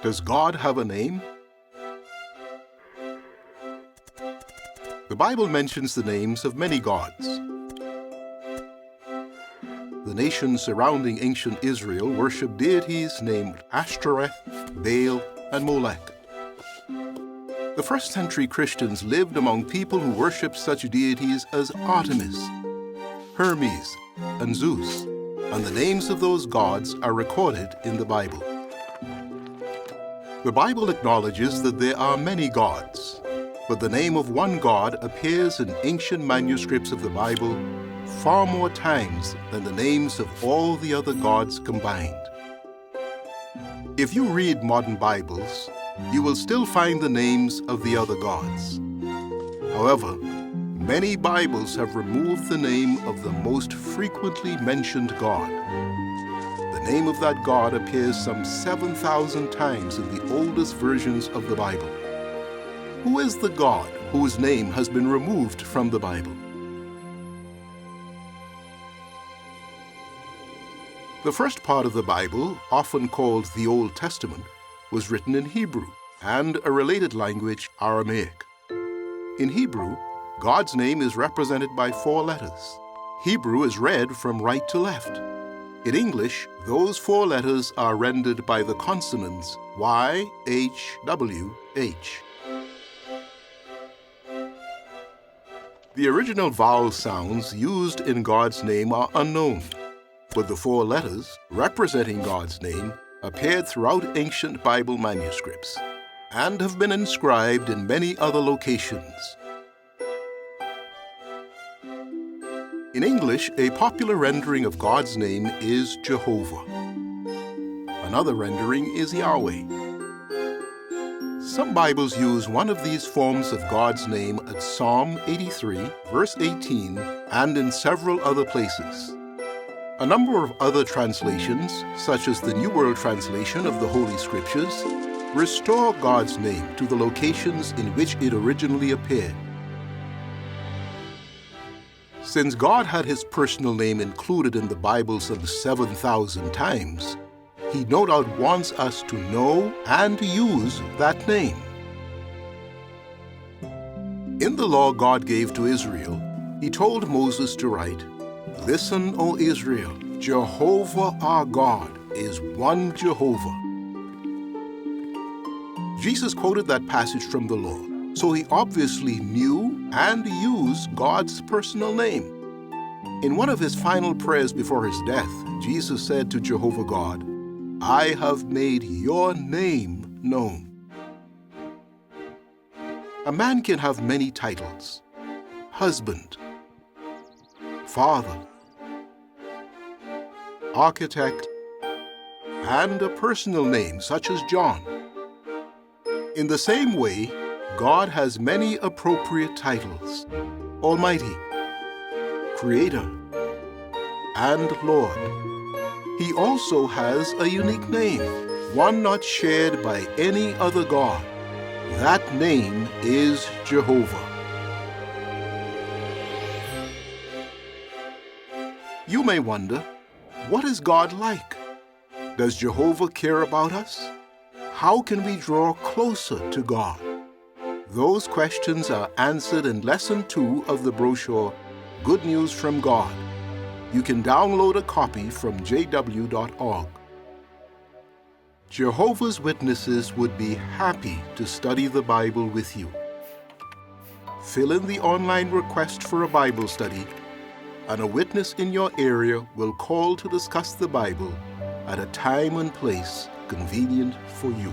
Does God have a name? The Bible mentions the names of many gods. The nations surrounding ancient Israel worshipped deities named Ashtoreth, Baal, and Molech. The first-century Christians lived among people who worshipped such deities as Artemis, Hermes, and Zeus, and the names of those gods are recorded in the Bible. The Bible acknowledges that there are many gods, but the name of one God appears in ancient manuscripts of the Bible far more times than the names of all the other gods combined. If you read modern Bibles, you will still find the names of the other gods. However, many Bibles have removed the name of the most frequently mentioned God. The name of that God appears some 7,000 times in the oldest versions of the Bible. Who is the God whose name has been removed from the Bible? The first part of the Bible, often called the Old Testament, was written in Hebrew and a related language, Aramaic. In Hebrew, God's name is represented by 4 letters. Hebrew is read from right to left. In English, those 4 letters are rendered by the consonants Y, H, W, H. The original vowel sounds used in God's name are unknown, but the 4 letters representing God's name appeared throughout ancient Bible manuscripts and have been inscribed in many other locations. In English, a popular rendering of God's name is Jehovah. Another rendering is Yahweh. Some Bibles use one of these forms of God's name at Psalm 83, verse 18, and in several other places. A number of other translations, such as the New World Translation of the Holy Scriptures, restore God's name to the locations in which it originally appeared. Since God had his personal name included in the Bible some 7,000 times, he no doubt wants us to know and use that name. In the law God gave to Israel, he told Moses to write, "Listen, O Israel, Jehovah our God is one Jehovah." Jesus quoted that passage from the law, so he obviously knew and used God's personal name. In one of his final prayers before his death, Jesus said to Jehovah God, "I have made your name known." A man can have many titles: husband, father, architect, and a personal name such as John. In the same way, God has many appropriate titles: Almighty, Creator, and Lord. He also has a unique name, one not shared by any other God. That name is Jehovah. You may wonder, what is God like? Does Jehovah care about us? How can we draw closer to God? Those questions are answered in Lesson 2 of the brochure, Good News from God. You can download a copy from jw.org. Jehovah's Witnesses would be happy to study the Bible with you. Fill in the online request for a Bible study, and a witness in your area will call to discuss the Bible at a time and place convenient for you.